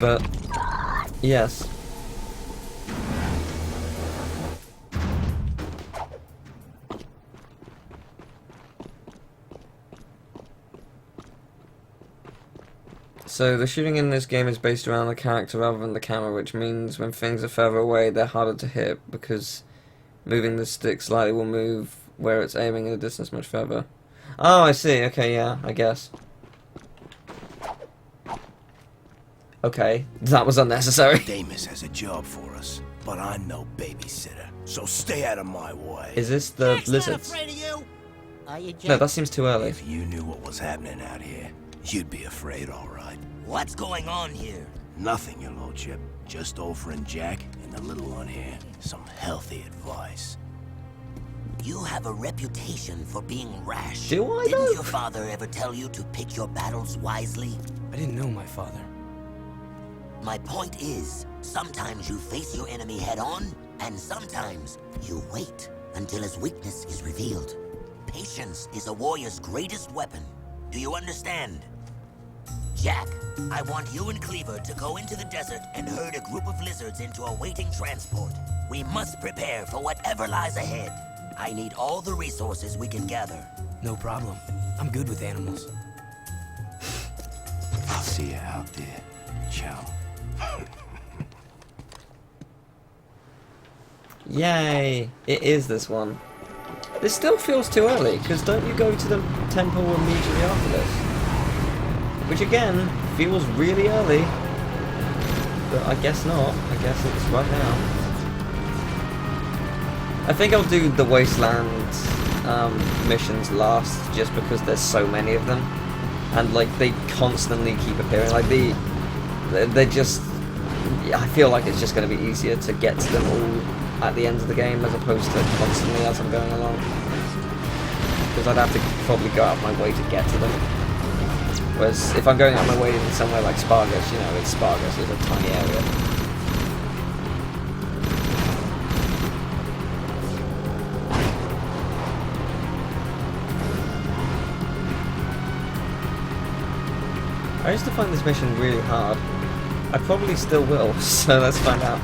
But yes. So the shooting in this game is based around the character rather than the camera, which means when things are further away, they're harder to hit, because moving the stick slightly will move where it's aiming in a distance much further. Oh, I see. Okay, yeah, I guess. Okay, that was unnecessary. Damus has a job for us, but I'm no babysitter, so stay out of my way. Is this the Jack's lizards? not afraid of you. Are you, Jack? No, that seems too early. If you knew what was happening out here, you'd be afraid, all right. What's going on here? Nothing, your lordship. Just old friend Jack and the little one here. Some healthy advice. You have a reputation for being rash. Do I, Didn't though? your father ever tell you to pick your battles wisely? I didn't know my father. My point is, sometimes you face your enemy head on, and sometimes you wait until his weakness is revealed. Patience is a warrior's greatest weapon. Do you understand? Jack, I want you and Cleaver to go into the desert and herd a group of lizards into a waiting transport. We must prepare for whatever lies ahead. I need all the resources we can gather. No problem. I'm good with animals. I'll see you out there, chum. Yay! It is this one. This still feels too early, because don't you go to the temple immediately after this? Which again, feels really early. But I guess not. I guess it's right now. I think I'll do the Wasteland missions last, just because there's so many of them. And like, they constantly keep appearing. Like, they're just... I feel like it's just going to be easier to get to them all at the end of the game, as opposed to constantly as I'm going along. Because I'd have to probably go out of my way to get to them. Whereas if I'm going out of my way in somewhere like Spargus, you know, it's Spargus, it's a tiny area. I used to find this mission really hard. I probably still will, so let's find out.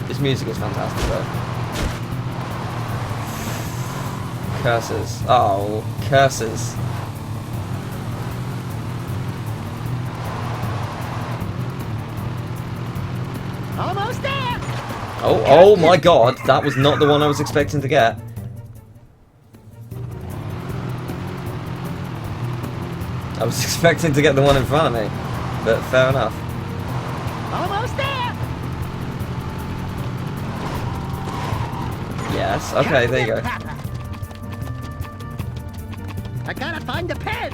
This music is fantastic though. Curses. Oh, curses. Almost there! Oh my god, that was not the one I was expecting to get. I was expecting to get the one in front of me, but fair enough. Almost there! Yes, okay, there you go. I gotta find the pen!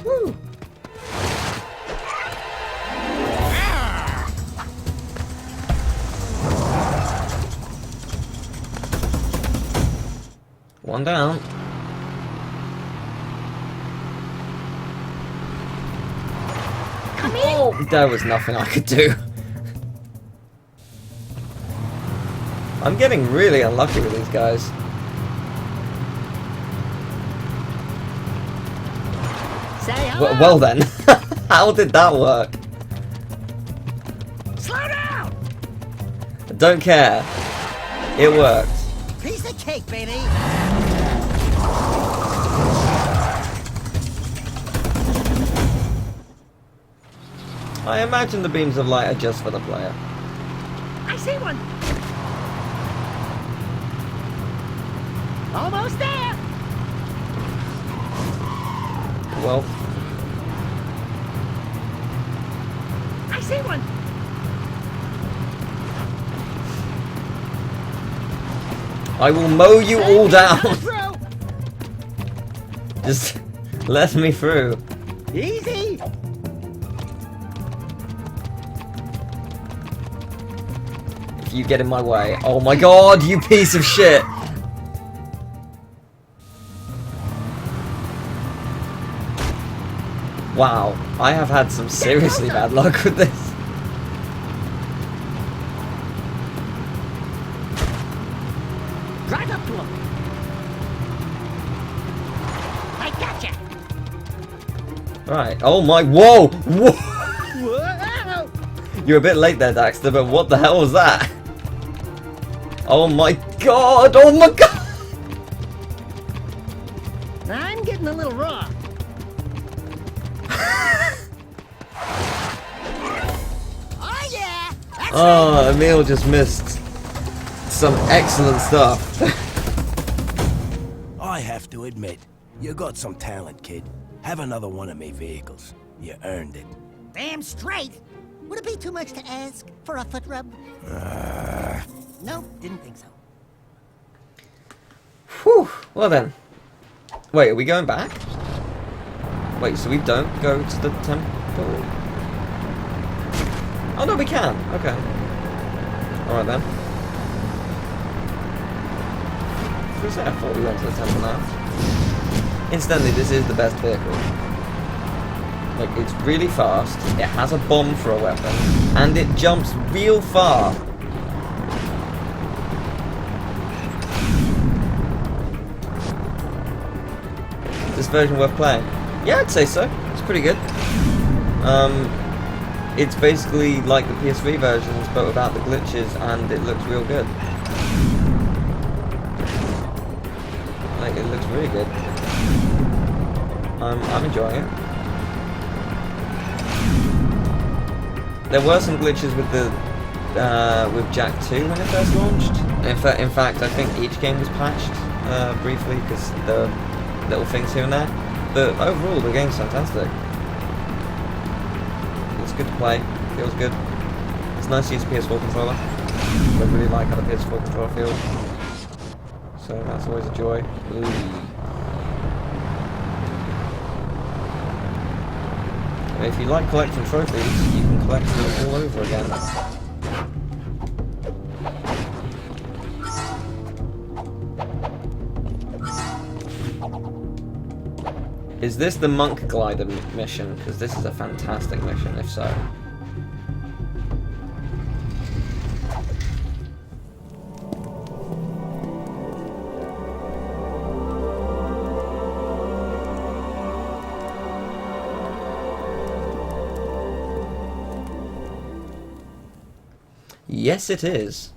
Woo! One down. Oh, there was nothing I could do. I'm getting really unlucky with these guys. Well then, how did that work? Slow down! I don't care. It worked. Piece of cake, baby! I imagine the beams of light are just for the player. I see one! Almost there! Well, I see one! I will mow you all down. Through. Just let me through. Easy! If you get in my way. Oh my god, you piece of shit. Wow, I have had some seriously bad luck with this. Drive up to him. I gotcha. Right. Oh my. Whoa! Whoa! Whoa! You're a bit late there, Daxter, but what the hell was that? Oh my god! Oh my god! I'm getting a little raw. Oh yeah! That's Oh, Emil just missed some excellent stuff. I have to admit, you got some talent, kid. Have another one of me vehicles. You earned it. damn straight. Would it be too much to ask for a foot rub? Nope, didn't think so. Whew. Well then. Wait, are we going back? Wait, so we don't go to the temple? Oh no, we can. Okay. Alright then. I thought we went to the temple now. Incidentally, this is the best vehicle. Like, it's really fast, it has a bomb for a weapon, and it jumps real far. Is this version worth playing? Yeah, I'd say so. It's pretty good. It's basically like the PS3 versions, but without the glitches, and it looks real good. Like, it looks really good. I'm enjoying it. There were some glitches with the with Jak 2 when it first launched. In fact, I think each game was patched briefly because there are little things here and there. But overall, the game's fantastic. It's good to play. Feels good. It's nice to use a PS4 controller. I really like how the PS4 controller feels. So that's always a joy. Ooh. If you like collecting trophies, you can collect them all over again. Is this the Monk Glider mission? Because this is a fantastic mission, if so. Yes, it is.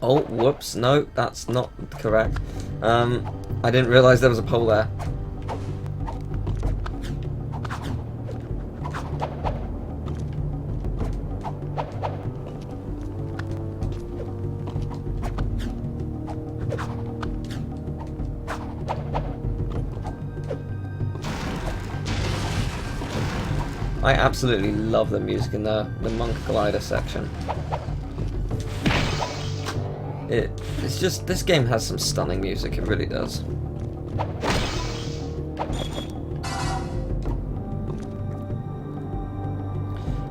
Oh, whoops. No, that's not correct. I didn't realise there was a pole there. I absolutely love the music in the Monk Glider section. It's just, this game has some stunning music, it really does.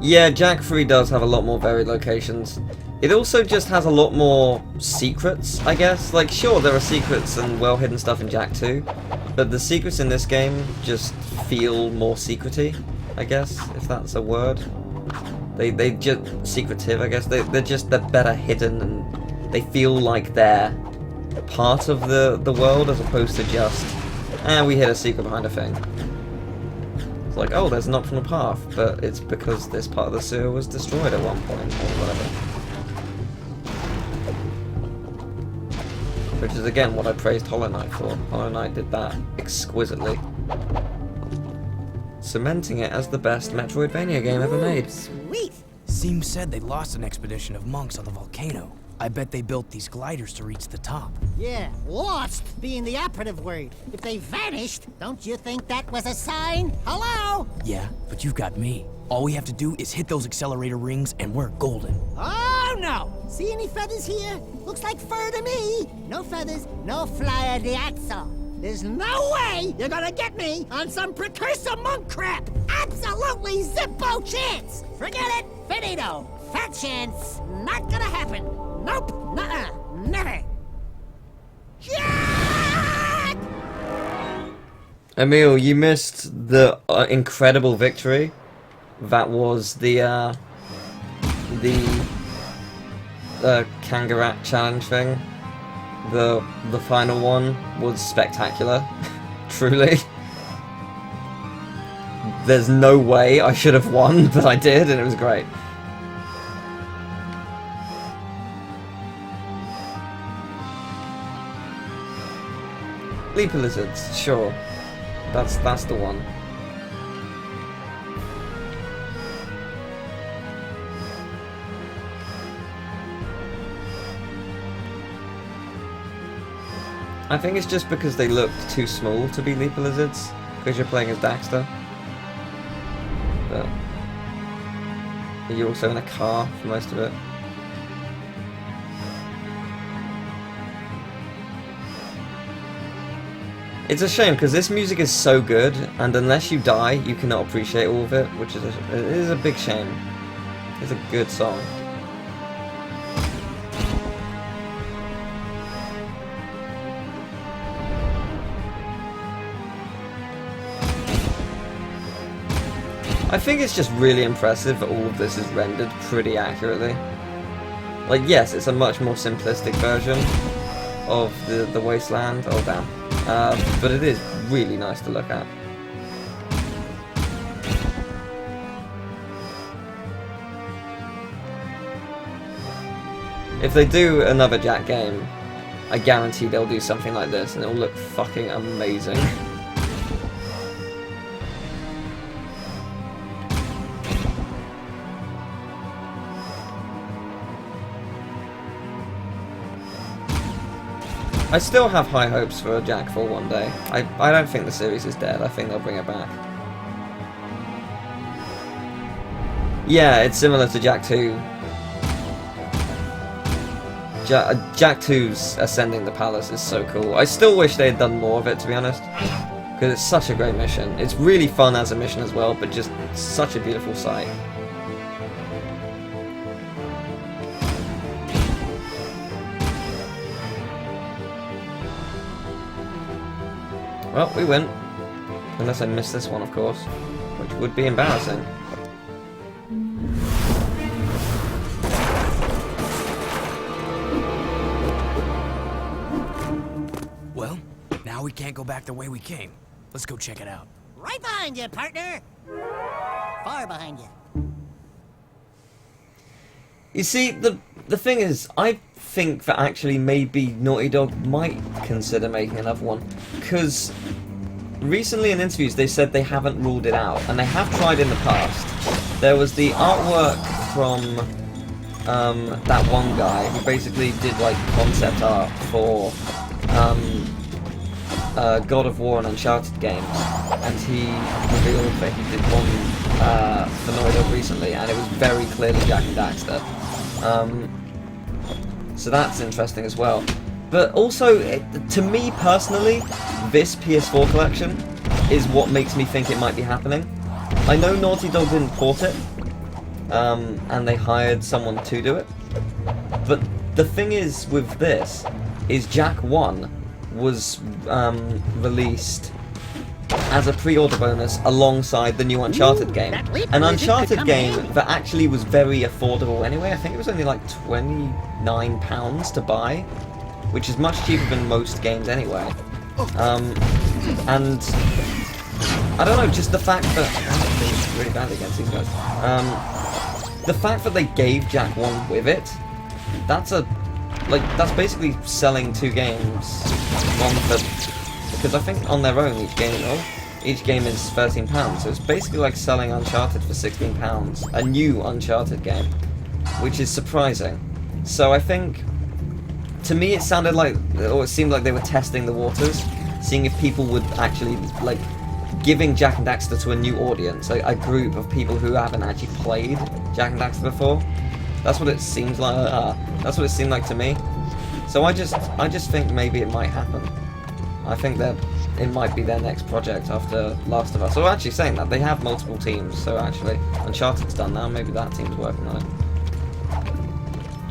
Yeah, Jak 3 does have a lot more varied locations. It also just has a lot more secrets, I guess. Like, sure, there are secrets and well-hidden stuff in Jak 2, but the secrets in this game just feel more secrety, I guess, if that's a word. They just secretive, I guess. They're better hidden, and they feel like they're part of the world as opposed to just, we hid a secret behind a thing. It's like, oh, there's an optional path, but it's because this part of the sewer was destroyed at one point, or whatever. Which is again what I praised Hollow Knight for. Hollow Knight did that exquisitely, cementing it as the best Metroidvania game ever made. Sweet. Seems said they lost an expedition of monks on the volcano. I bet they built these gliders to reach the top. Yeah, lost being the operative word. If they vanished, don't you think that was a sign? Hello? Yeah, but you've got me. All we have to do is hit those accelerator rings and we're golden. Oh no! See any feathers here? Looks like fur to me. No feathers, no flyer de axle. There's no way you're gonna get me on some precursor monk crap! Absolutely zippo chance! Forget it, finito. Fat chance, not gonna happen. Nope, nuh-uh, never. Jack! Emil, you missed the incredible victory. That was the Kangarat challenge thing, the final one was spectacular. Truly. There's no way I should have won, but I did, and it was great. Leaper lizards, sure. That's the one. I think it's just because they looked too small to be leaper lizards, because you're playing as Daxter. But you're also in a car for most of it. It's a shame because this music is so good, and unless you die, you cannot appreciate all of it, which is it is a big shame. It's a good song. I think it's just really impressive that all of this is rendered pretty accurately. Like, yes, it's a much more simplistic version of the Wasteland. Oh, damn. But it is really nice to look at. If they do another Jak game, I guarantee they'll do something like this and it'll look fucking amazing. I still have high hopes for Jak 4 one day. I don't think the series is dead. I think they'll bring it back. Yeah, it's similar to Jak 2. Jak 2's Ascending the Palace is so cool. I still wish they had done more of it, to be honest. Because it's such a great mission. It's really fun as a mission as well, but just such a beautiful sight. Well, we win. Unless I miss this one, of course. Which would be embarrassing. Well, now we can't go back the way we came. Let's go check it out. Right behind you, partner. Far behind you. You see, the thing is, I think that actually maybe Naughty Dog might consider making another one, because recently in interviews they said they haven't ruled it out, and they have tried in the past. There was the artwork from that one guy who basically did like concept art for God of War and Uncharted games, and he revealed that he did one for Naughty Dog recently, and it was very clearly Jak and Daxter. So that's interesting as well. But also, to me personally, this PS4 collection is what makes me think it might be happening. I know Naughty Dog didn't port it, and they hired someone to do it. But the thing is with this, is Jak 1 was released as a pre-order bonus alongside the new Uncharted game. An Uncharted game that actually was very affordable anyway. I think it was only like £29 to buy, which is much cheaper than most games anyway. And I don't know, just the fact that I'm doing really badly against these guys. The fact that they gave Jak 1 with it, that's basically selling two games, one for, because I think on their own each game is £13, so it's basically like selling Uncharted for £16, a new Uncharted game, which is surprising. So I think, to me it sounded like, or it seemed like they were testing the waters, seeing if people would actually, like, giving Jak and Daxter to a new audience, like a group of people who haven't actually played Jak and Daxter before. That's what it seems like. That's what it seemed like to me. So I just think maybe it might happen. I think that it might be their next project after Last of Us. So actually saying that, they have multiple teams, so actually Uncharted's done now, maybe that team's working on it.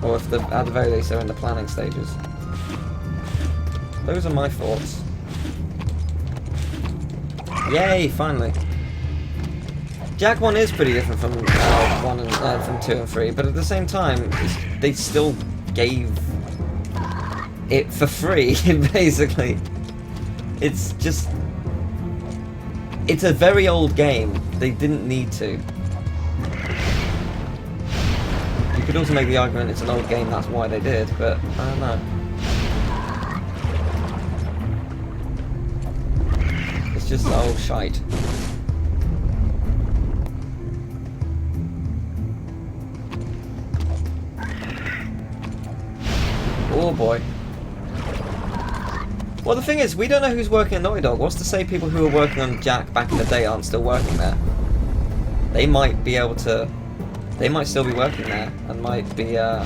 Or if at the very least they're in the planning stages. Those are my thoughts. Yay, finally. Jak 1 is pretty different from 1 and from 2 and 3, but at the same time, they still gave it for free, basically. It's just... It's a very old game. They didn't need to. You could also make the argument it's an old game, that's why they did, but I don't know. It's just old shite. Oh boy. Well, the thing is, we don't know who's working at Naughty Dog. What's to say people who were working on Jack back in the day aren't still working there? They might be able to... They might still be working there, and might be up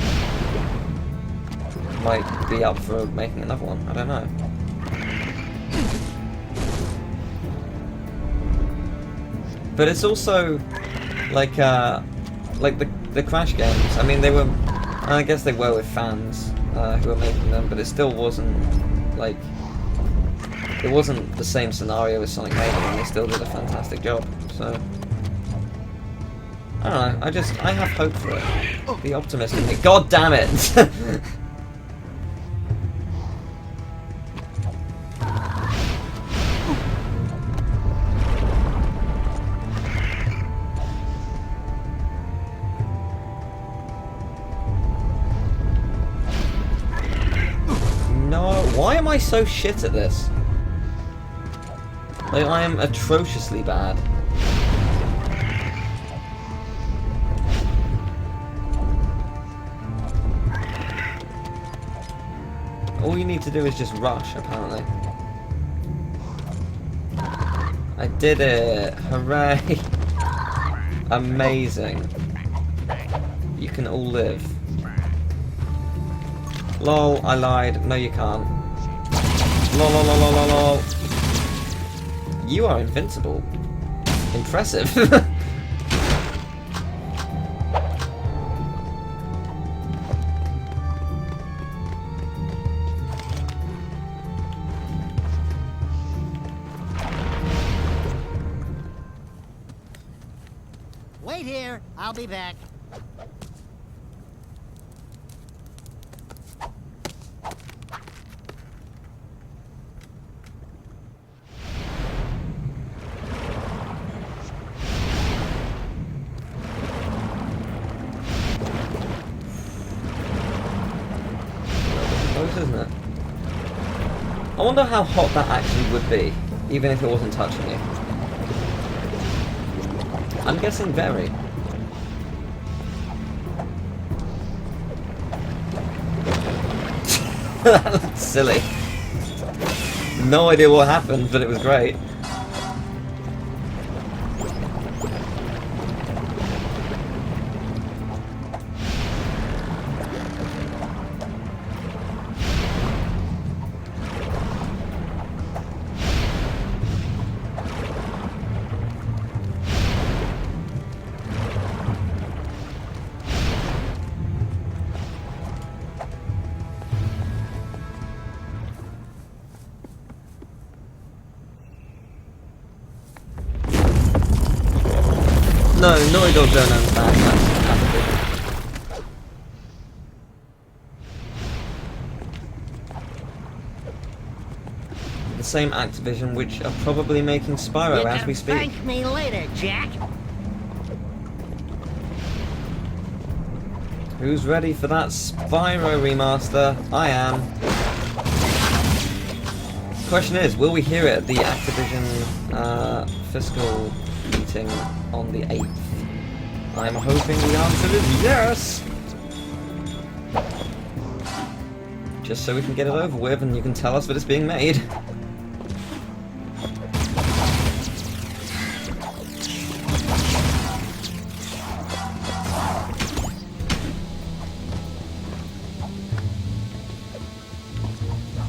for making another one. I don't know. But it's also like the Crash games. I mean, they were... I guess they were with fans who were making them, but it still wasn't like... It wasn't the same scenario as Sonic Mania, and they still did a fantastic job. So I don't know. I have hope for it. Be optimistic. God damn it! No, why am I so shit at this? Like, I am atrociously bad. All you need to do is just rush, apparently. I did it! Hooray! Amazing. You can all live. Lol, I lied. No, you can't. Lol, lol, lol, lol, lol, lol. You are invincible. Impressive. Wait here. I'll be back. Isn't it? I wonder how hot that actually would be, even if it wasn't touching you. I'm guessing very. That looked silly. No idea what happened, but it was great. No, Naughty Dog don't understand. That's Activision. The same Activision which are probably making Spyro You as can we speak. thank me later, Jack. Who's ready for that Spyro remaster? I am. Question is, will we hear it at the Activision fiscal meeting on the 8th? I'm hoping the answer is yes! Just so we can get it over with and you can tell us that it's being made.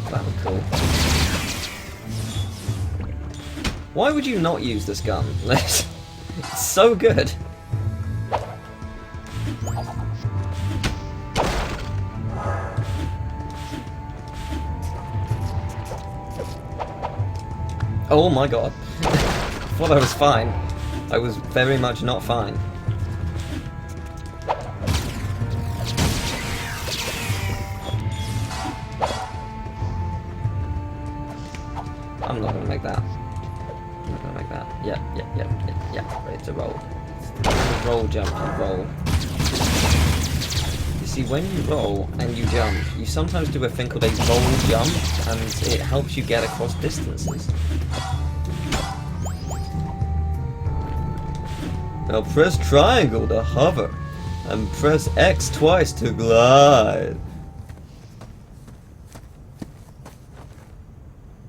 That was cool. Why would you not use this gun? It's so good. Oh my god. I thought I was fine. I was very much not fine. I'm not gonna make that. I'm not gonna make that. Yeah. Ready to roll. Roll, jump, and roll. You see, when you roll and you jump, you sometimes do a thing called a roll jump, and it helps you get across distances. Now press triangle to hover, and press X twice to glide.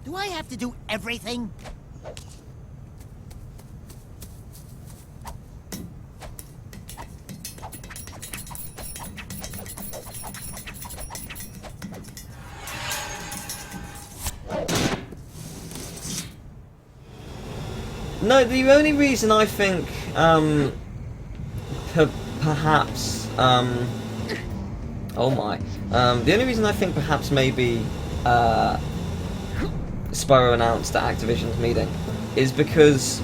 Do I have to do everything? No, the only reason I think, perhaps, oh my, the only reason I think perhaps maybe, Spyro announced at Activision's meeting is because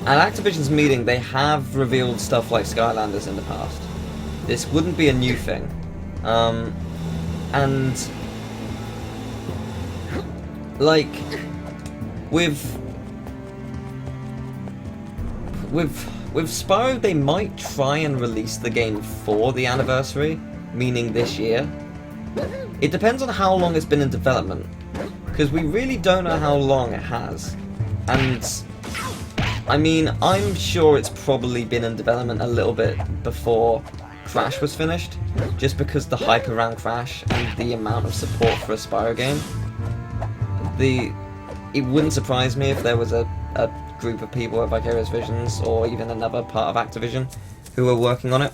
at Activision's meeting they have revealed stuff like Skylanders in the past. This wouldn't be a new thing, and like with Spyro, they might try and release the game for the anniversary, meaning this year. It depends on how long it's been in development, because we really don't know how long it has. And I mean, I'm sure it's probably been in development a little bit before Crash was finished, just because the hype around Crash and the amount of support for a Spyro game. It wouldn't surprise me if there was a group of people at Vicarious Visions, or even another part of Activision, who were working on it.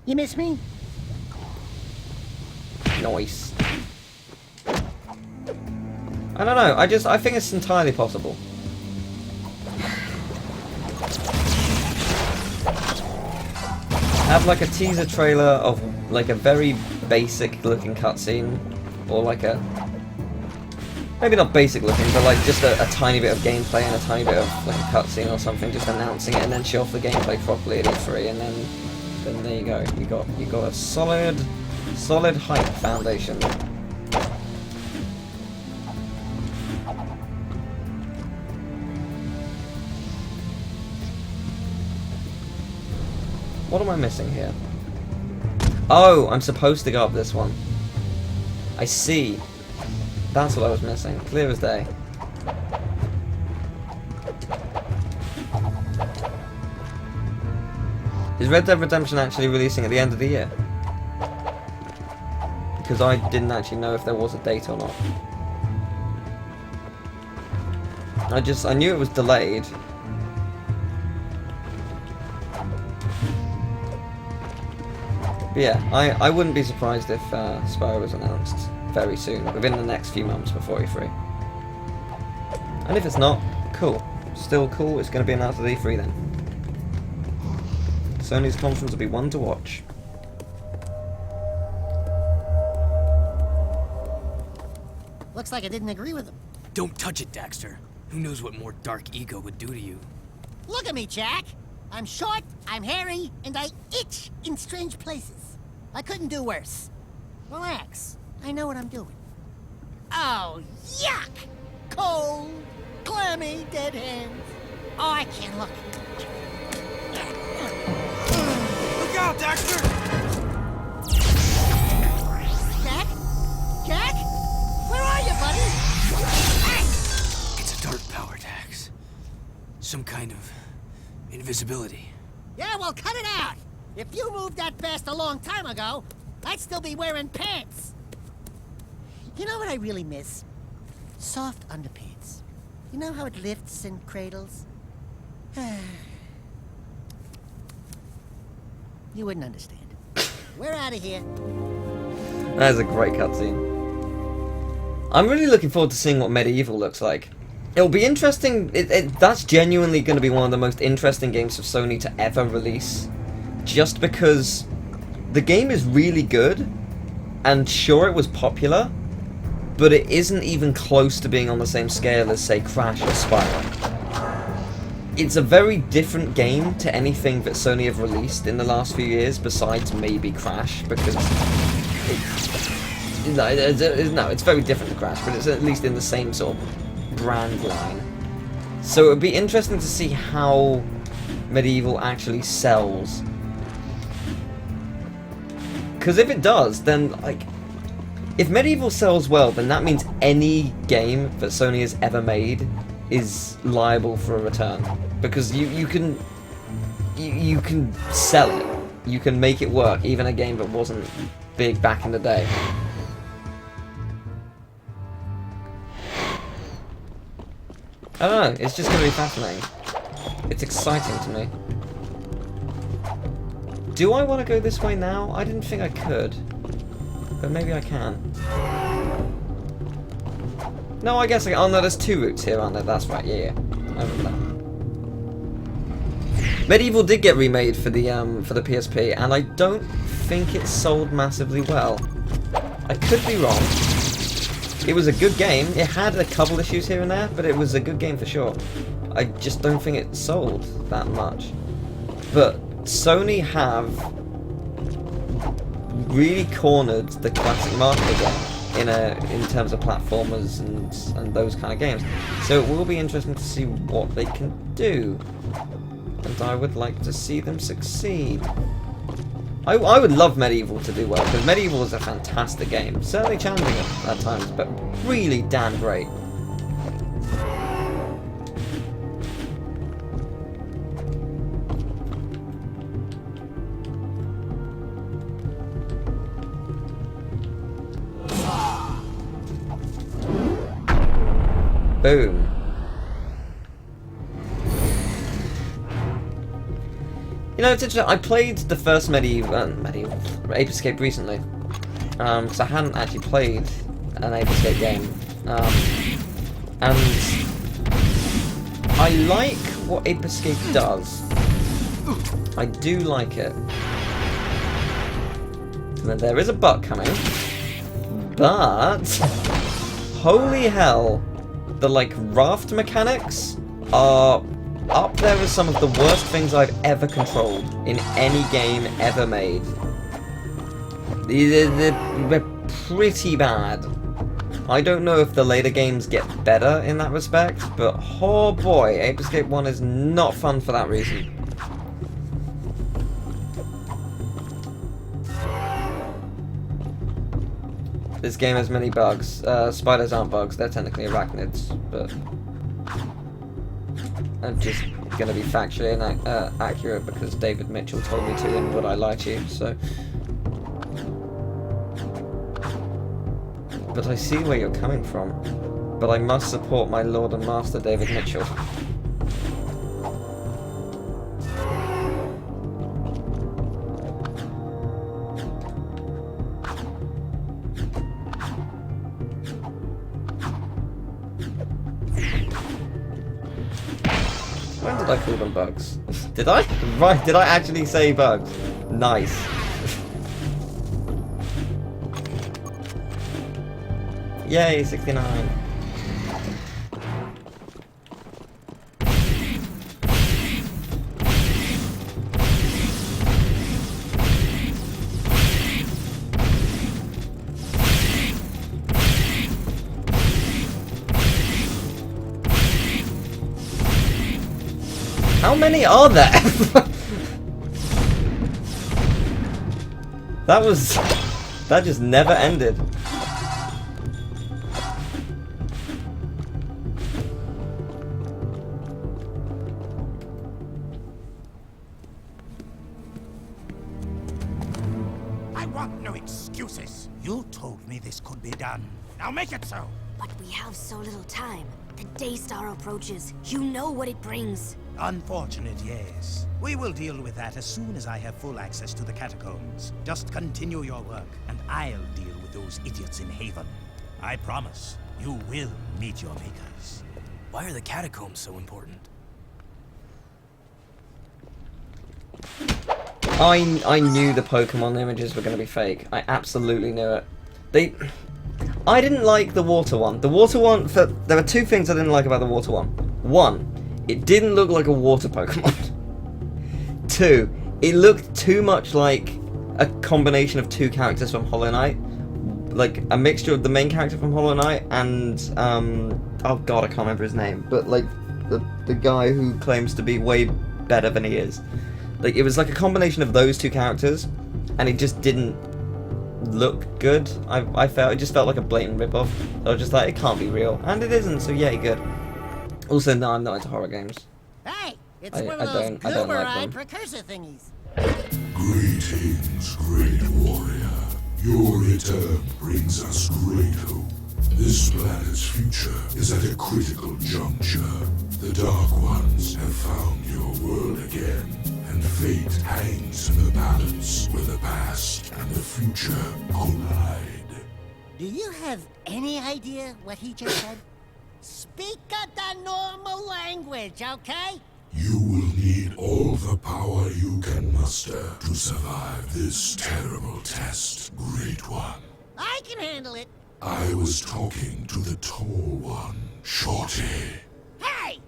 You miss me? Nice. I don't know, I think it's entirely possible. Have like a teaser trailer of like a very basic looking cutscene, or like a, maybe not basic looking, but like just a tiny bit of gameplay and a tiny bit of like a cutscene or something, just announcing it, and then show off the gameplay properly at E3, and then there you go. You got a solid hype foundation. What am I missing here? Oh, I'm supposed to go up this one. I see. That's what I was missing. Clear as day. Is Red Dead Redemption actually releasing at the end of the year? Because I didn't actually know if there was a date or not. I knew it was delayed. But yeah, I wouldn't be surprised if Spyro was announced very soon, within the next few months before E3. And if it's not, cool. Still cool, it's going to be announced at E3 then. Sony's conference will be one to watch. Looks like I didn't agree with him. Don't touch it, Daxter. Who knows what more dark ego would do to you? Look at me, Jack. I'm short, I'm hairy, and I itch in strange places. I couldn't do worse. Relax. I know what I'm doing. Oh, yuck! Cold, clammy, dead hands. Oh, I can't look. Look out, Daxter! Jack? Jack? Where are you, buddy? Hey! It's a dark power, Dax. Some kind of invisibility. Yeah, well, cut it out. If you moved that fast a long time ago, I'd still be wearing pants. You know what I really miss? Soft underpants. You know how it lifts and cradles? You wouldn't understand. We're out of here. That is a great cutscene. I'm really looking forward to seeing what Medieval looks like. It'll be interesting. That's genuinely going to be one of the most interesting games of Sony to ever release. Just because the game is really good, and sure, it was popular, but it isn't even close to being on the same scale as, say, Crash or Spyro. it's a very different game to anything that Sony have released in the last few years, besides maybe Crash, because it's very different to Crash, but it's at least in the same sort of brand line. So it would be interesting to see how Medieval actually sells. Because if it does, then, like, if Medieval sells well, then that means any game that Sony has ever made is liable for a return. Because you can sell it. You can make it work, even a game that wasn't big back in the day. I don't know, it's just going to be fascinating. It's exciting to me. Do I want to go this way now? I didn't think I could. But maybe I can. No, I guess I can. Oh no, there's 2 routes here, aren't there? That's right, yeah. I remember that. Medieval did get remade for the PSP, and I don't think it sold massively well. I could be wrong. It was a good game. It had a couple issues here and there, but it was a good game for sure. I just don't think it sold that much. But Sony have really cornered the classic market again in terms of platformers and those kind of games. So it will be interesting to see what they can do. And I would like to see them succeed. I would love Medieval to do well, because Medieval is a fantastic game. Certainly challenging at times, but really damn great. Boom. You know, it's interesting. I played the first Medieval Ape Escape recently, because I hadn't actually played an Ape Escape game, and I like what Ape Escape does. I do like it. And there is a butt coming, but holy hell, the like raft mechanics are up there as some of the worst things I've ever controlled in any game ever made. They're pretty bad. I don't know if the later games get better in that respect, but oh boy, Ape Escape 1 is not fun for that reason. This game has many bugs. Spiders aren't bugs, they're technically arachnids, but I'm just going to be factually accurate because David Mitchell told me to, and would I lie to you, so. But I see where you're coming from. But I must support my Lord and Master David Mitchell. When did I call them bugs? Did I? Right, did I actually say bugs? Nice. Yay, 69. How many are there? That just never ended. I want no excuses. You told me this could be done. Now make it so. But we have so little time. The Daystar approaches. You know what it brings. Unfortunate, yes. We will deal with that as soon as I have full access to the catacombs. Just continue your work, and I'll deal with those idiots in Haven. I promise, you will meet your makers. Why are the catacombs so important? I knew the Pokemon images were going to be fake. I absolutely knew it. I didn't like the water one. The water one, there are 2 things I didn't like about the water one. One, it didn't look like a water Pokemon. 2, it looked too much like a combination of 2 characters from Hollow Knight. Like, a mixture of the main character from Hollow Knight and, oh god, I can't remember his name, but, like, the guy who claims to be way better than he is. Like, it was like a combination of those 2 characters, and it just didn't look good. I felt, it just felt like a blatant rip-off. I was just like, it can't be real. And it isn't, so yay, good. Also, no, I'm not into horror games. Hey, it's I one of those don't like goober-eye them. precursor thingies. Greetings, great warrior. Your return brings us great hope. This planet's future is at a critical juncture. The Dark Ones have found your world again, and fate hangs in the balance where the past and the future collide. Do you have any idea what he just said? Speak up the normal language, okay? You will need all the power you can muster to survive this terrible test, Great One. I can handle it. I was talking to the Tall One, Shorty. Hey!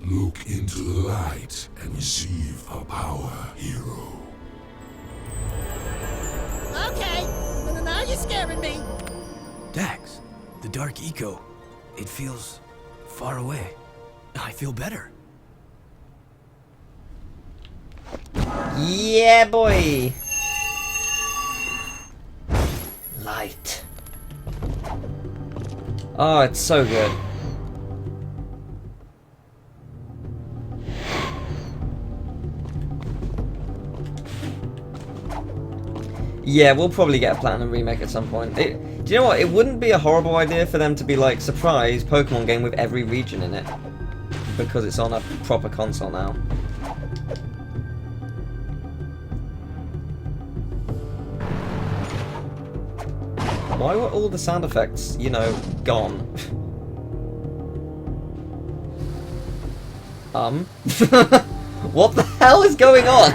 Look into the light and receive a power, hero. Okay, now you're scaring me. Dax, the Dark Eco. It feels far away. I feel better. Yeah, boy! Light. Oh, it's so good. Yeah, we'll probably get a Platinum remake at some point. Do you know what? It wouldn't be a horrible idea for them to be like, surprise, Pokemon game with every region in it. Because it's on a proper console now. Why were all the sound effects, you know, gone? What the hell is going on?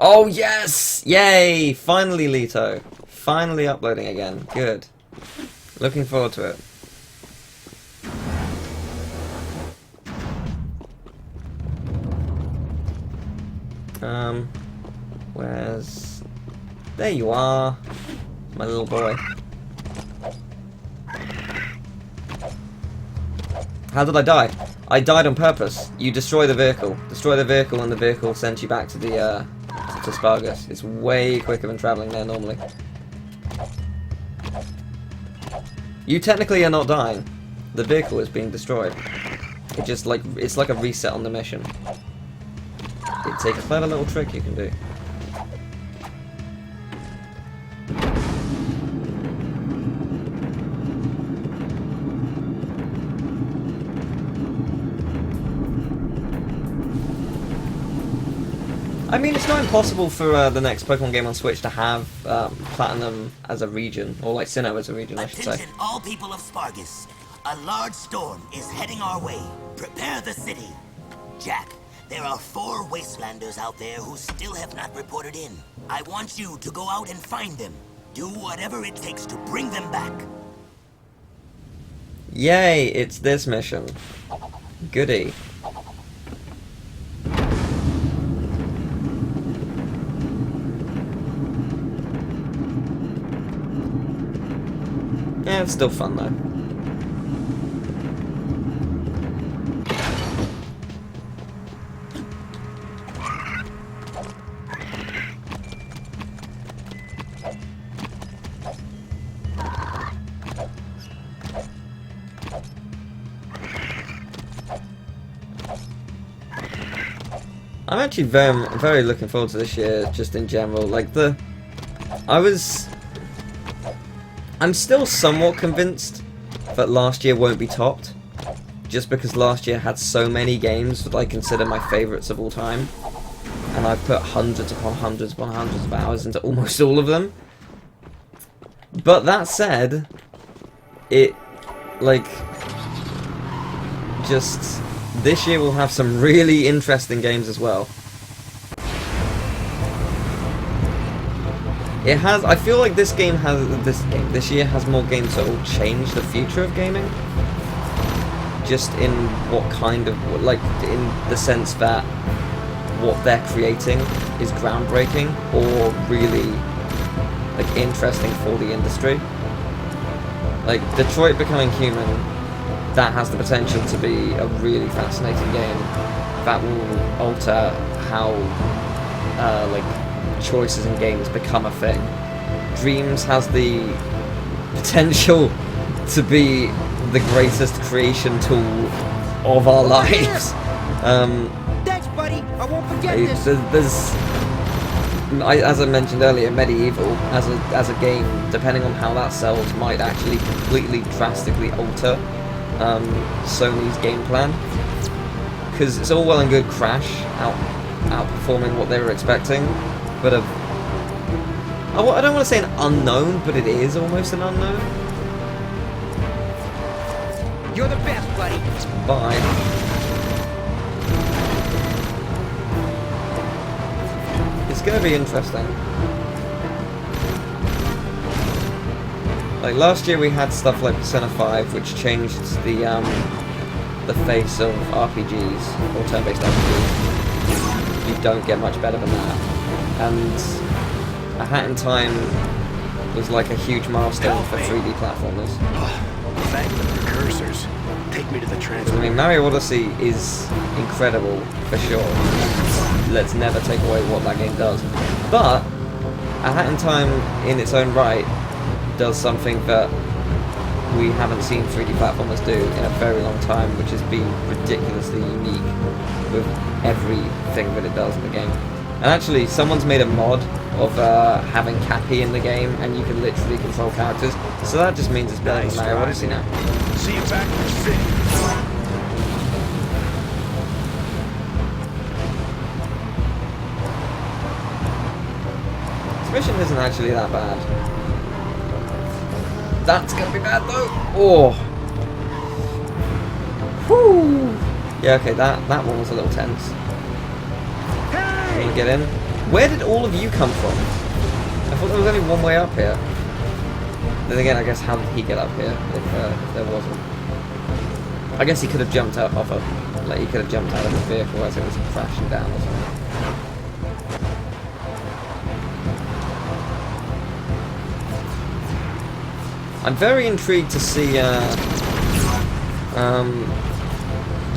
Oh yes! Yay! Finally, Leto. Finally uploading again. Good. Looking forward to it. Where's... There you are, my little boy. How did I die? I died on purpose. You destroy the vehicle. Destroy the vehicle and the vehicle sends you back to the, to Spargus. It's way quicker than travelling there normally. You technically are not dying. The vehicle is being destroyed. It just like, it's like a reset on the mission. It's a clever little trick you can do. I mean, it's not impossible for the next Pokemon game on Switch to have Platinum as a region, or like Sinnoh as a region, I should say. Attention, all people of Spargus. A large storm is heading our way. Prepare the city. Jack, there are 4 Wastelanders out there who still have not reported in. I want you to go out and find them. Do whatever it takes to bring them back. Yay, it's this mission. Goody. Yeah, it's still fun though. I'm actually very looking forward to this year, just in general. Like I'm still somewhat convinced that last year won't be topped, just because last year had so many games that I consider my favourites of all time, and I've put hundreds upon hundreds upon hundreds of hours into almost all of them. But that said, it, like, just, this year will have some really interesting games as well. It has. I feel like this year has more games that will change the future of gaming. Just in what kind of, like, in the sense that what they're creating is groundbreaking or really, like, interesting for the industry. Like Detroit Becoming Human, that has the potential to be a really fascinating game that will alter how, like, choices in games become a thing. Dreams has the potential to be the greatest creation tool of our lives. Thanks, buddy. I won't forget this. As I mentioned earlier, Medieval as a game, depending on how that sells, might actually completely drastically alter Sony's game plan. Because it's all well and good Crash outperforming what they were expecting, but I don't want to say an unknown, but it is almost an unknown. You're the best, buddy. Bye. It's gonna be interesting. Like last year we had stuff like Persona 5, which changed the face of RPGs, or turn-based RPGs. You don't get much better than that. And A Hat in Time was like a huge milestone for 3D platformers. Thank the precursors. Take me to the I transmitter. mean, Mario Odyssey is incredible, for sure. Let's never take away what that game does. But A Hat in Time, in its own right, does something that we haven't seen 3D platformers do in a very long time, which has been ridiculously unique with everything that it does in the game. And actually, someone's made a mod of having Cappy in the game, and you can literally control characters. So that just means it's better than Mario Odyssey now. See you back in the city. This mission isn't actually that bad. That's gonna be bad though. Oh. Whew. Yeah, okay, that one was a little tense. Wanna get in? Where did all of you come from? I thought there was only one way up here. Then again, I guess how did he get up here if there wasn't? I guess he could have jumped out of he could have jumped out of the vehicle as it was crashing down or something. I'm very intrigued to see.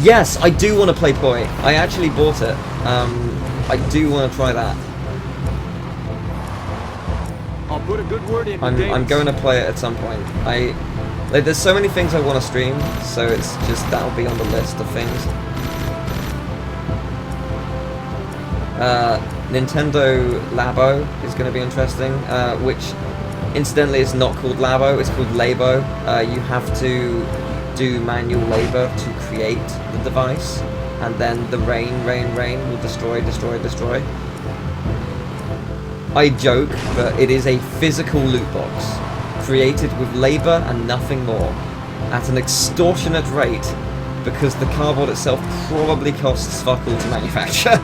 Yes, I do want to play Poi. I actually bought it. I do want to try that. I'll put a good word in. I'm going to play it at some point. Like, there's so many things I want to stream, so it's just that'll be on the list of things. Nintendo Labo is going to be interesting, which incidentally is not called Labo, it's called Labo. You have to do manual labor to create the device, and then the rain will destroy. I joke, but it is a physical loot box, created with labor and nothing more, at an extortionate rate, because the cardboard itself probably costs fuck all to manufacture.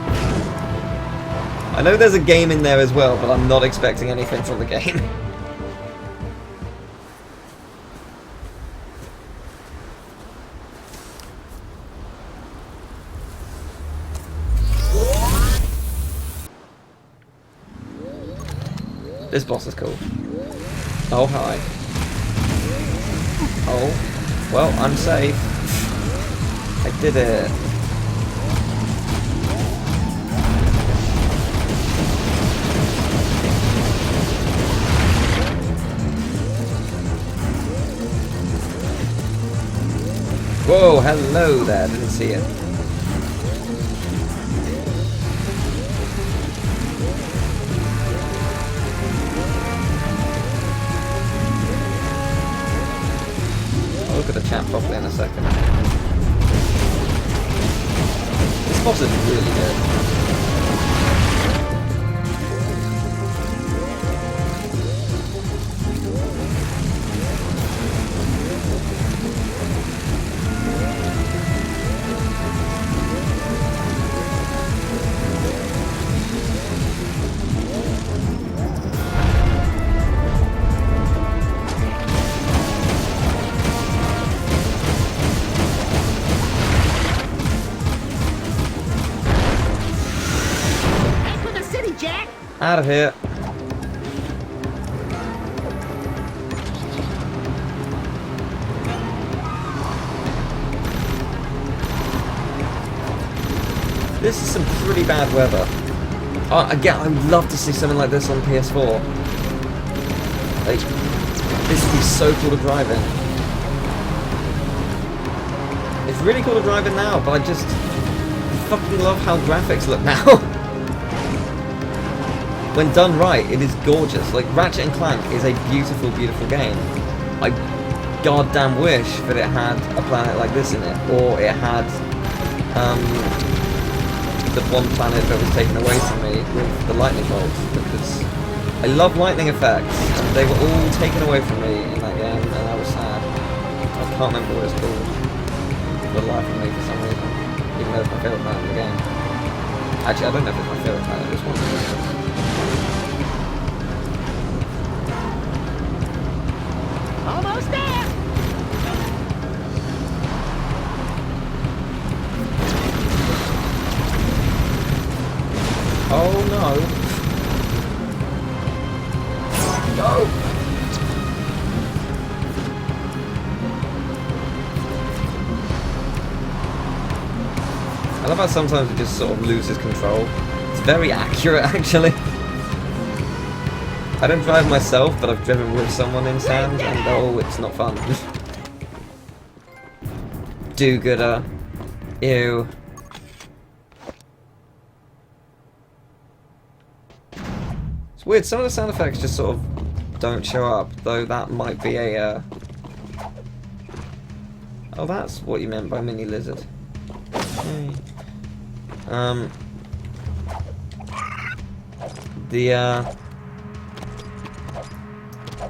I know there's a game in there as well, but I'm not expecting anything from the game. This boss is cool. Oh, hi. Oh, well, I'm safe. I did it. Whoa, hello there, didn't see it. I'll look at the chat properly in a second. This boss is really good. Out of here. This is some pretty bad weather. Again, I would love to see something like this on PS4. Like, this would be so cool to drive in. It's really cool to drive in now, but I just fucking love how graphics look now. When done right, it is gorgeous. Like, Ratchet and Clank is a beautiful, beautiful game. I goddamn wish that it had a planet like this in it, or it had the one planet that was taken away from me with the lightning bolts, because I love lightning effects, and they were all taken away from me in that game, and I was sad. I can't remember what it's called for the life of me for some reason, even though it's my favourite planet in the game. Actually, I don't know if it's my favourite planet, this one. Almost there! Oh no! No! I love how sometimes it just sort of loses control. It's very accurate, actually. I don't drive myself, but I've driven with someone in sand, and oh, it's not fun. Do-gooder. Ew. It's weird, some of the sound effects just sort of don't show up, though that might be a, Oh, that's what you meant by mini lizard. Okay.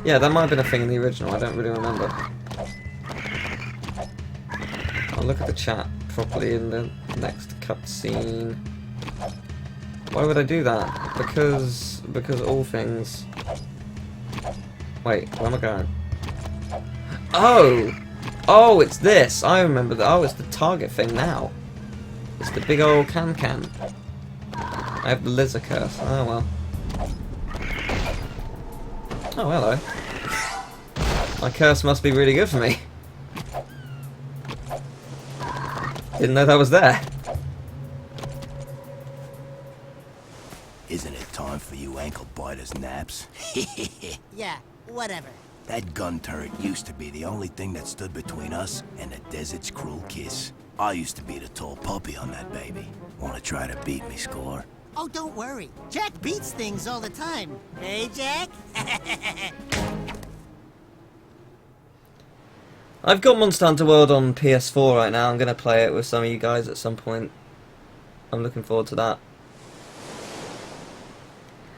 Yeah, that might have been a thing in the original, I don't really remember. I'll look at the chat properly in the next cutscene. Why would I do that? Because all things... Wait, where am I going? Oh! Oh, it's this! I remember that. Oh, it's the target thing now. It's the big old can-can. I have the lizard curse. Oh, well. Oh, hello. My curse must be really good for me. Didn't know that was there. Isn't it time for you ankle biters naps? Yeah, whatever. That gun turret used to be the only thing that stood between us and the desert's cruel kiss. I used to be the tall puppy on that baby. Wanna try to beat me, Score? Oh, don't worry. Jack beats things all the time. Hey, Jack? I've got Monster Hunter World on PS4 right now. I'm going to play it with some of you guys at some point. I'm looking forward to that.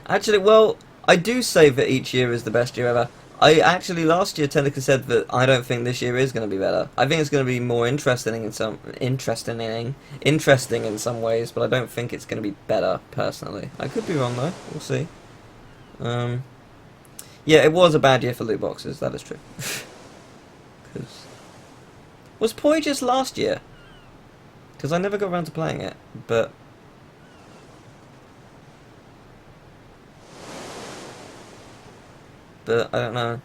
Actually, well, I do say that each year is the best year ever. I actually last year technically said that I don't think this year is going to be better. I think it's going to be more interesting in some ways, but I don't think it's going to be better personally. I could be wrong though. We'll see. Yeah, it was a bad year for loot boxes. That is true. Was Poi just last year? Because I never got around to playing it, but... I don't know.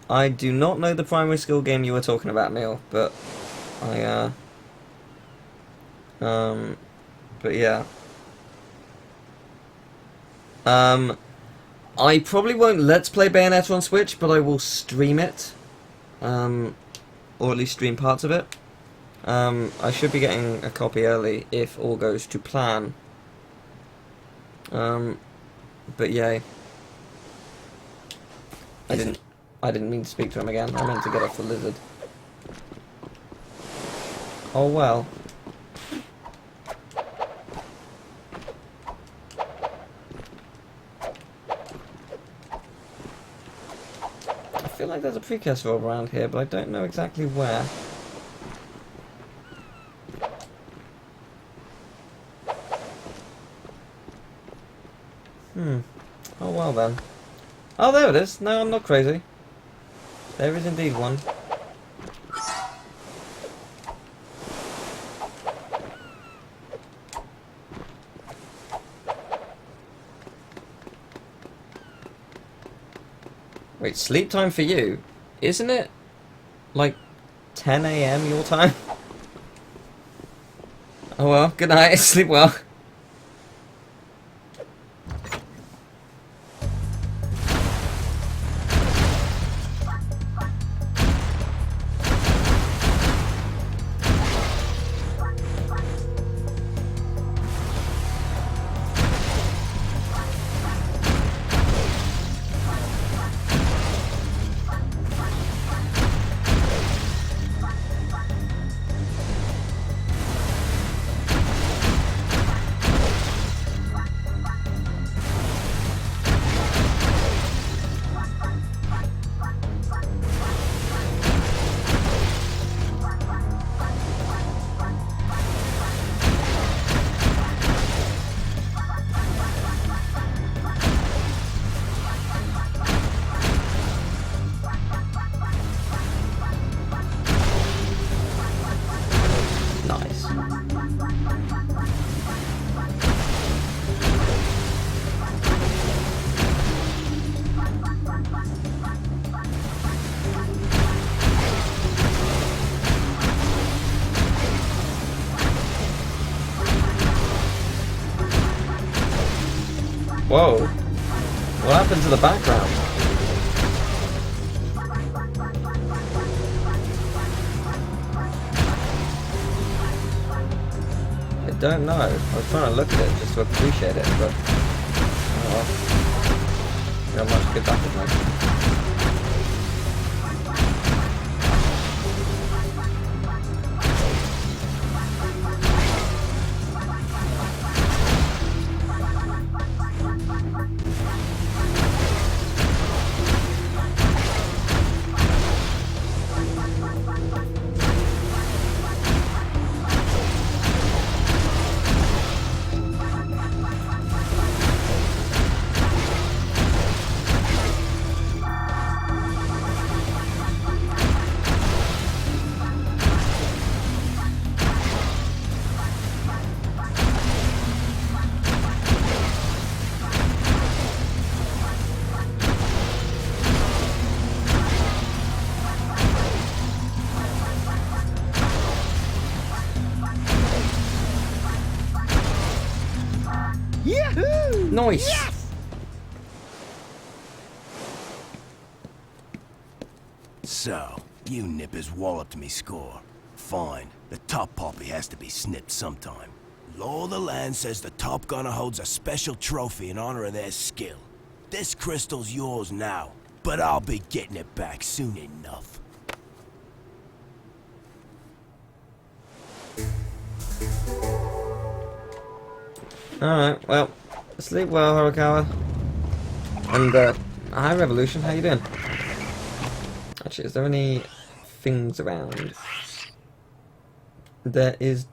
I do not know the primary school game you were talking about, Neil, but but yeah. I probably won't Let's Play Bayonetta on Switch, but I will stream it. Or at least stream parts of it. I should be getting a copy early if all goes to plan. But yay. I didn't mean to speak to him again. I meant to get off the lizard. Oh well. I feel like there's a precursor around here, but I don't know exactly where. Oh well then. Oh, there it is. No, I'm not crazy. There is indeed one. Wait, sleep time for you? Isn't it like 10 AM your time? Oh well, good night, sleep well. Nice. Whoa. What happened to the background? I don't know. I was trying to look at it just to appreciate it, but oh well. Not much good that would make. Yahoo! Nice! Yes! So, you nippers walloped me score. Fine. The top poppy has to be snipped sometime. Law of the land says the top gunner holds a special trophy in honor of their skill. This crystal's yours now, but I'll be getting it back soon enough. Alright, well, sleep well, Horikawa. And, hi Revolution, how you doing? Actually, is there any things around? There is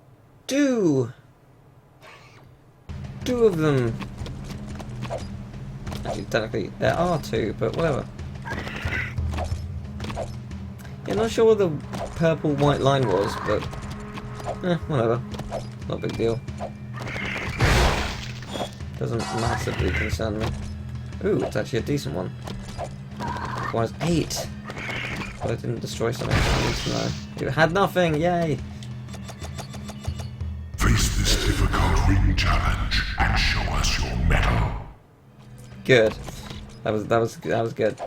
two of them. Actually, technically, there are two, but whatever. Yeah, not sure what the purple white line was, but whatever. Not a big deal. Doesn't massively concern me. Ooh, it's actually a decent one. Requires 8. But I didn't destroy something. I need to know. It had nothing, yay! Face this difficult ring challenge and show us your mettle. Good. That was good.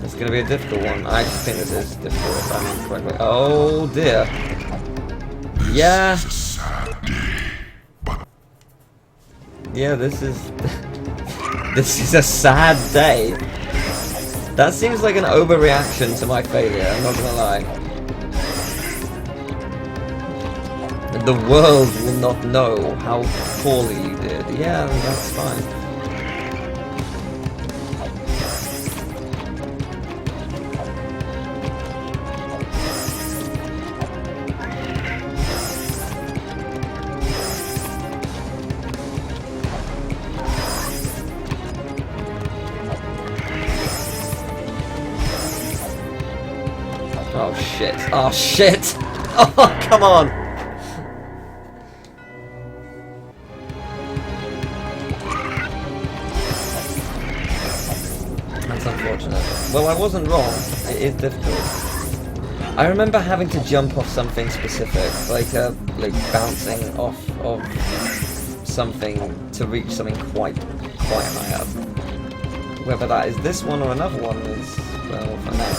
It's gonna be a difficult one. I actually think this is difficult if I remember correctly. Oh dear. Yeah. This is a sad day, but Yeah, this is this is a sad day. That seems like an overreaction to my failure, I'm not gonna lie. The world will not know how poorly you did. Yeah, that's fine. Oh shit. Oh shit. Oh, come on. unfortunate. Well, I wasn't wrong. It is difficult. I remember having to jump off something specific, like bouncing off of something to reach something quite high up. Whether that is this one or another one is, well, we'll find out.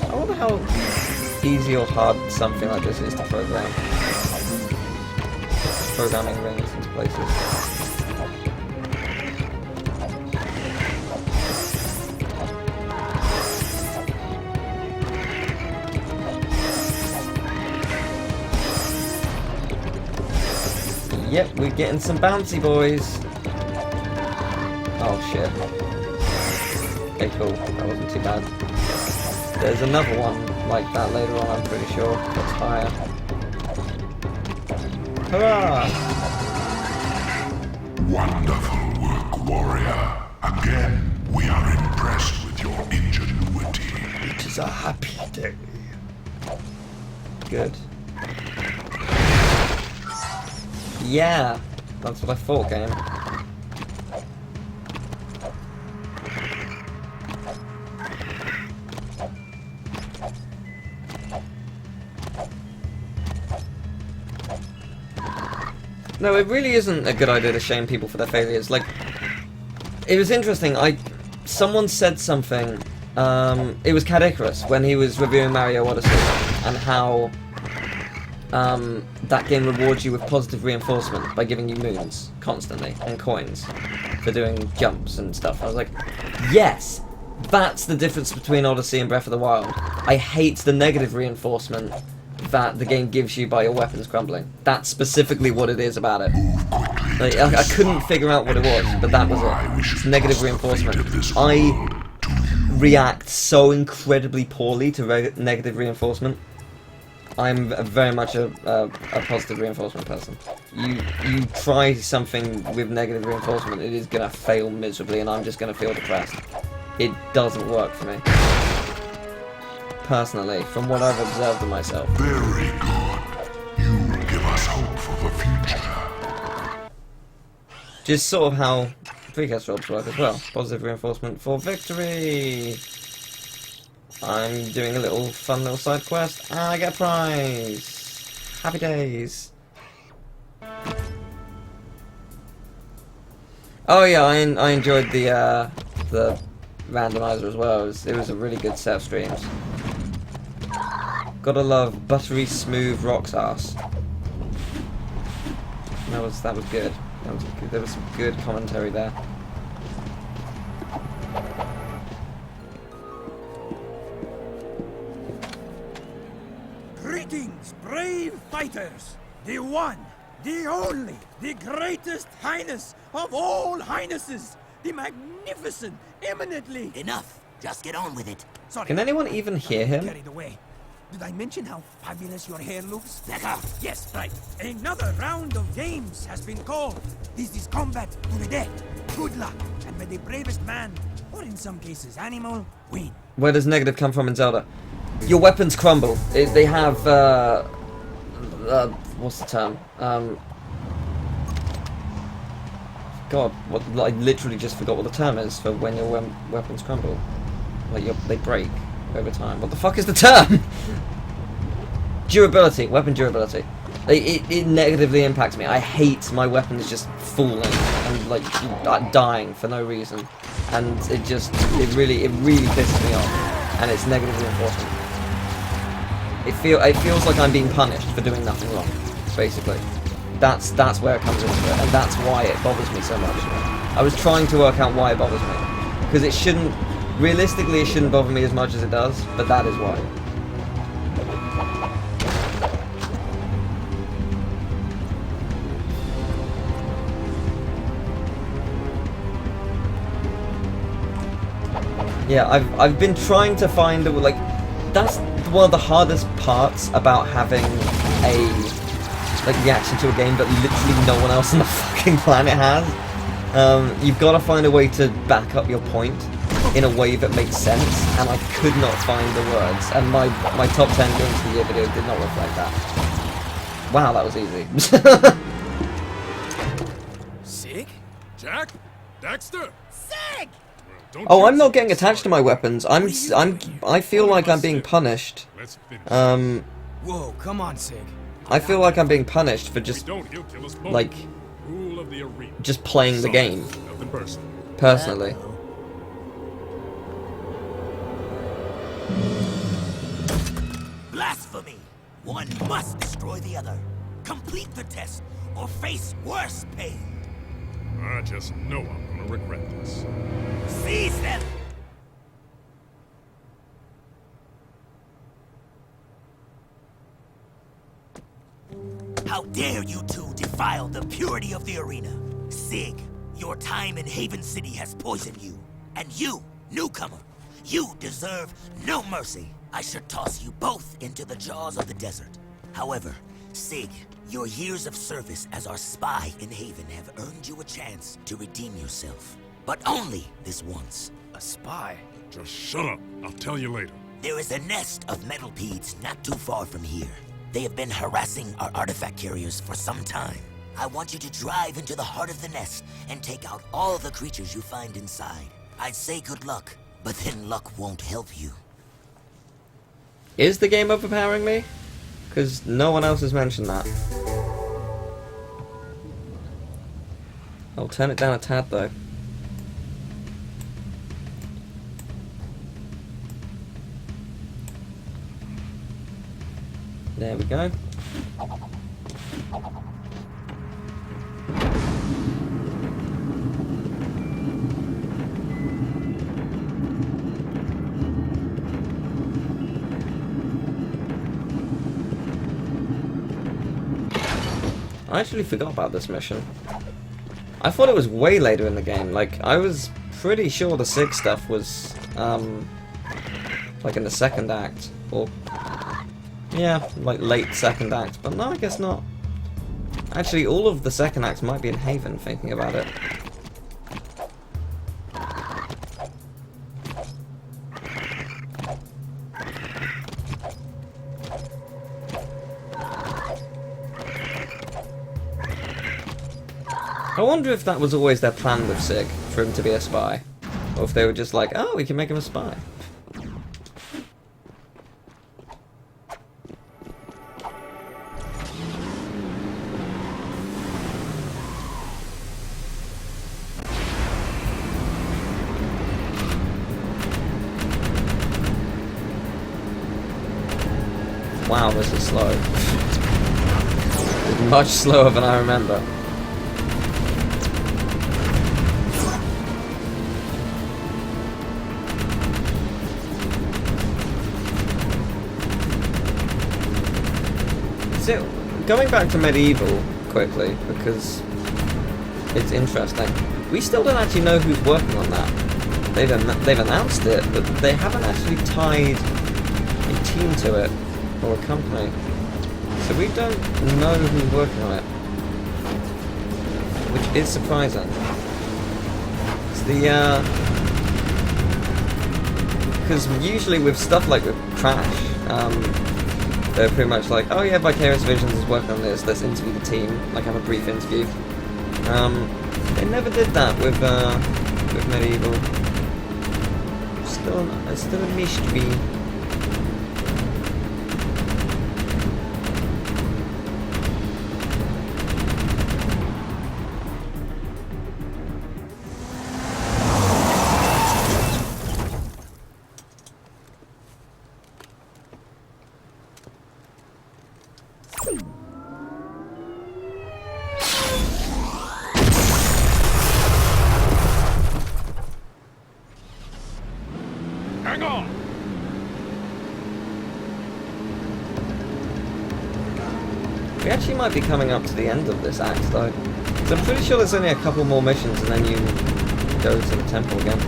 But I wonder how easy or hard something like this is to program. Programming rings into places. Yep, we're getting some bouncy boys. Oh shit. Okay, cool. That wasn't too bad. There's another one like that later on, I'm pretty sure. That's higher. Hurrah! Wonderful work, warrior. Again, we are impressed with your ingenuity. It is a happy day. Good. Yeah, that's what I thought, game. No, it really isn't a good idea to shame people for their failures. Like, it was interesting. Someone said something. It was Cat Icarus when he was reviewing Mario Odyssey and how that game rewards you with positive reinforcement by giving you moons constantly and coins for doing jumps and stuff. I was like, yes, that's the difference between Odyssey and Breath of the Wild. I hate the negative reinforcement that the game gives you by your weapons crumbling. That's specifically what it is about it. Like, I couldn't figure out what it was, but that was it. It's negative reinforcement. I react so incredibly poorly to negative reinforcement. I'm very much a positive reinforcement person. You try something with negative reinforcement, it is gonna fail miserably, and I'm just gonna feel depressed. It doesn't work for me. Personally, from what I've observed of myself. Very good. You give us hope for the future. Just sort of how precast jobs work as well. Positive reinforcement for victory! I'm doing a fun little side quest, and I get a prize! Happy days! Oh yeah, I enjoyed the randomizer as well. It was a really good set of streams. Gotta love buttery smooth Rock's ass. That was good. There was some good commentary there. Greetings, brave fighters! The one, the only, the greatest highness of all highnesses! The magnificent, eminently... Enough! Just get on with it. Sorry. Can anyone even hear him? Carried away. Did I mention how fabulous your hair looks? Lecker! Yes, right. Another round of games has been called. This is combat to the death. Good luck, and may the bravest man, or in some cases animal, win. Where does negative come from in Zelda? Your weapons crumble. They have, what's the term? God, I literally just forgot what the term is for when your weapons crumble. Like, they break over time. What the fuck is the term? Durability. Weapon durability. It negatively impacts me. I hate my weapons just falling and, like, dying for no reason. And it really pisses me off. And it's negative reinforcement. It feels like I'm being punished for doing nothing wrong, basically. That's where it comes into it, and that's why it bothers me so much. I was trying to work out why it bothers me. Because realistically it shouldn't bother me as much as it does, but that is why. Yeah, I've been trying to find that's one of the hardest parts about having a reaction to a game that literally no one else on the fucking planet has. You've got to find a way to back up your point in a way that makes sense, and I could not find the words. And my top 10 games of the year video did not reflect that. Wow, that was easy. Jack? Dexter? Sig! Don't Oh, you I'm not two getting get attached to my weapons. I feel like I'm being punished. Let's finish. Whoa, come on, Sig. I feel like I'm being punished for If just, we don't, he'll kill us both. like, Rule of the arena. just playing the Sorry, game, Nothing personal. personally. Blasphemy! One must destroy the other. Complete the test, or face worse pain. I just know I'm gonna regret this. Seize them! How dare you two defile the purity of the arena? Sig, your time in Haven City has poisoned you. And you, newcomer, you deserve no mercy. I should toss you both into the jaws of the desert. However, Sig, your years of service as our spy in Haven have earned you a chance to redeem yourself. But only this once. A spy? Just shut up. I'll tell you later. There is a nest of metalpedes not too far from here. They have been harassing our artifact carriers for some time. I want you to drive into the heart of the nest and take out all the creatures you find inside. I'd say good luck, but then luck won't help you. Is the game overpowering me? Because no one else has mentioned that. I'll turn it down a tad though. There we go. I actually forgot about this mission. I thought it was way later in the game. Like, I was pretty sure the SIG stuff was, like in the second act. Or, yeah, like late second act. But no, I guess not. Actually, all of the second act might be in Haven, thinking about it. I wonder if that was always their plan with Sig, for him to be a spy. Or if they were just like, oh, we can make him a spy. Wow, this is slow. It's much slower than I remember. So, going back to Medieval quickly, because it's interesting. We still don't actually know who's working on that. They've announced it, but they haven't actually tied a team to it, or a company. So we don't know who's working on it. Which is surprising. It's the, because usually with stuff like with Crash, they're pretty much like, oh yeah, Vicarious Visions is working on this, let's interview the team, like have a brief interview. They never did that with Medieval. It's still a mystery. Hang on! We actually might be coming up to the end of this act though. So I'm pretty sure there's only a couple more missions and then you go to the temple again.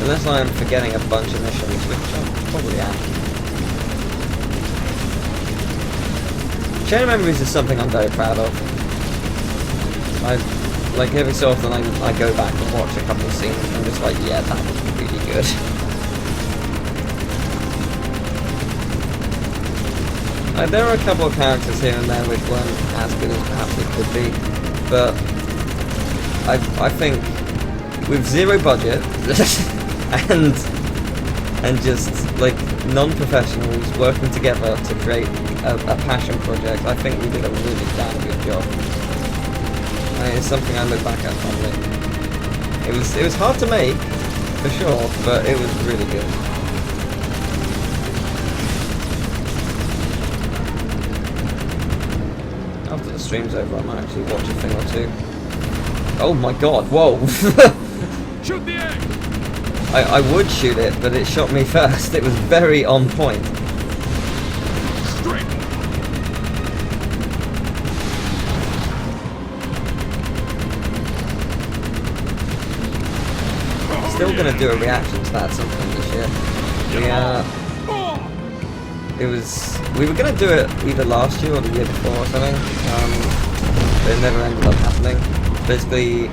Unless I am forgetting a bunch of missions, which I probably am. Chain of Memories is something I'm very proud of. Like every so often I go back and watch a couple of scenes and I'm just like, yeah, that was really good. There are a couple of characters here and there which weren't as good as perhaps it could be, but I think with zero budget and just like non-professionals working together to create a passion project, I think we did a really damn good job. It's something I look back at fondly. It was hard to make, for sure, but it was really good. After the stream's over, I might actually watch a thing or two. Oh my god, whoa! Shoot the egg! I would shoot it, but it shot me first. It was very on point. Straight! Still gonna do a reaction to that at some point this year. We were gonna do it either last year or the year before or something. But it never ended up happening. Basically,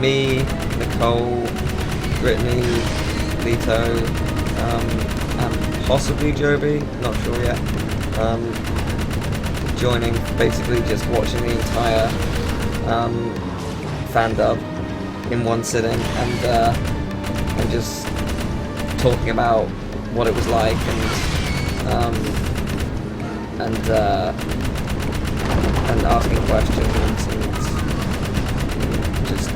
me, Nicole, Brittany, Lito, and possibly Joby, not sure yet, joining, basically just watching the entire fan dub in one sitting and just talking about what it was like and asking questions and just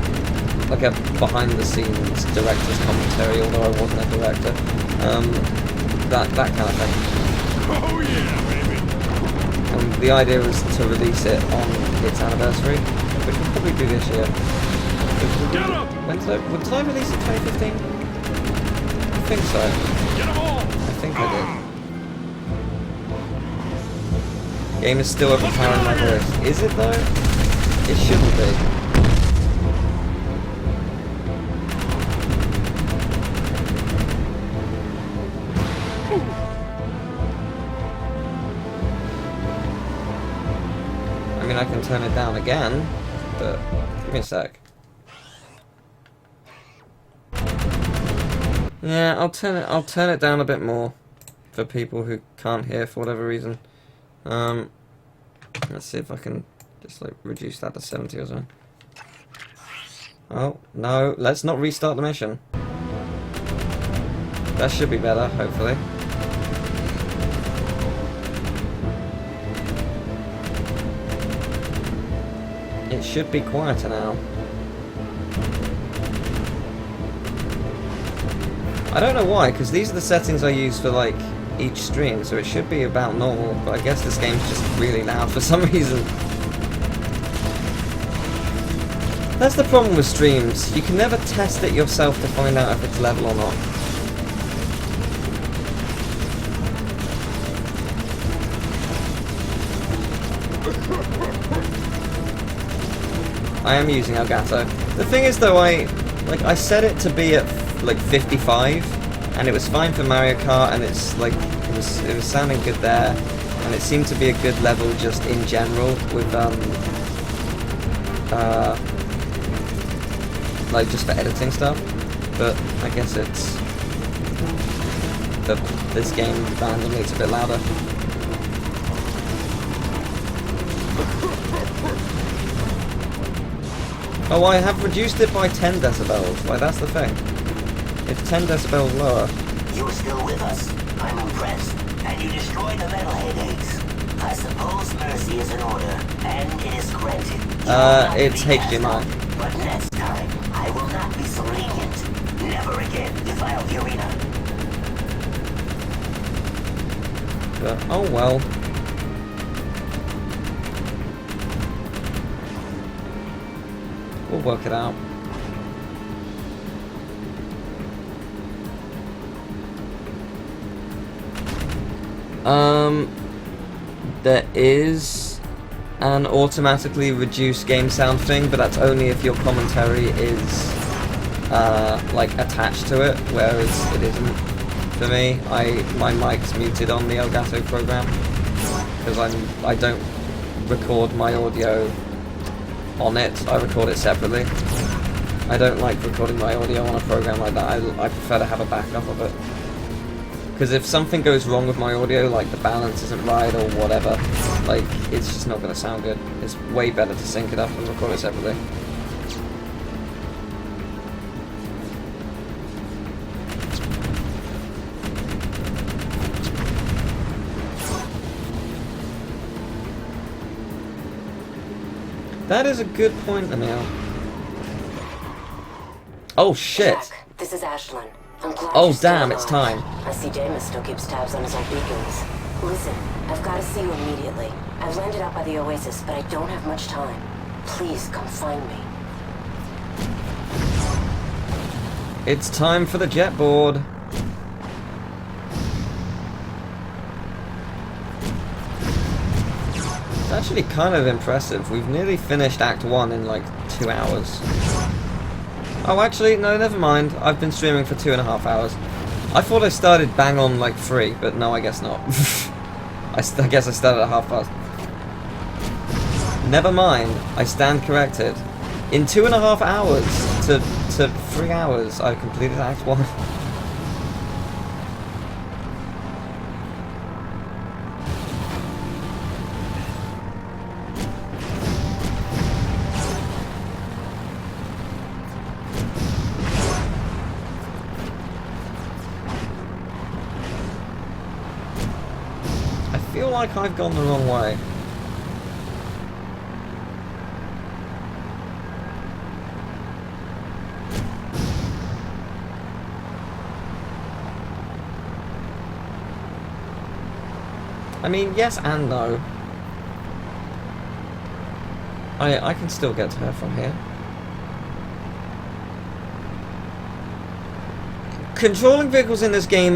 like a behind-the-scenes director's commentary, although I wasn't a director. That kind of thing. Oh yeah, baby! And the idea was to release it on its anniversary, which will probably be this year. Get up! Did I release it 2015? I think so. Get them all! I think I did. Game is still overpowering my voice. Is it though? It shouldn't be. I mean, I can turn it down again, but give me a sec. Yeah, I'll turn it down a bit more for people who can't hear for whatever reason. Let's see if I can just like reduce that to 70 or something. Oh, no, let's not restart the mission. That should be better, hopefully. It should be quieter now. I don't know why, because these are the settings I use for like each stream, so it should be about normal, but I guess this game's just really loud for some reason. That's the problem with streams. You can never test it yourself to find out if it's level or not. I am using Elgato. The thing is though, I set it to be at like 55, and it was fine for Mario Kart, and it's like it was sounding good there, and it seemed to be a good level just in general with like just for editing stuff. But I guess it's this game randomly it's a bit louder. Oh, I have reduced it by 10 decibels. Like, that's the thing. It's 10 decibels lower. You're still with us. I'm impressed. And you destroyed the metalhead eggs. I suppose mercy is in order, and it is granted. It's HDMI. But next time, I will not be so lenient. Never again defile the arena. But, oh well. We'll work it out. There is an automatically reduced game sound thing, but that's only if your commentary is like attached to it, whereas it isn't. For me, my mic's muted on the Elgato program because I don't record my audio on it. I record it separately. I don't like recording my audio on a program like that. I prefer to have a backup of it. Because if something goes wrong with my audio, like the balance isn't right or whatever, like it's just not going to sound good. It's way better to sync it up and record it separately. That is a good point, Emil. Oh shit! Jack, this is Ashlyn. I'm glad Oh you're still damn, it's alive. time. I see Damus still keeps tabs on his old beacons. Listen, I've got to see you immediately. I've landed out by the Oasis, but I don't have much time. Please come find me. It's time for the jet board. It's actually kind of impressive. We've nearly finished Act 1 in like 2 hours. Oh, actually, no, never mind. I've been streaming for 2.5 hours. I thought I started bang on like 3, but no, I guess not. I guess I started at past. Never mind. I stand corrected. In 2.5 hours to 3 hours, I completed Act 1. I feel like I've gone the wrong way. I mean, yes and no. I can still get to her from here. Controlling vehicles in this game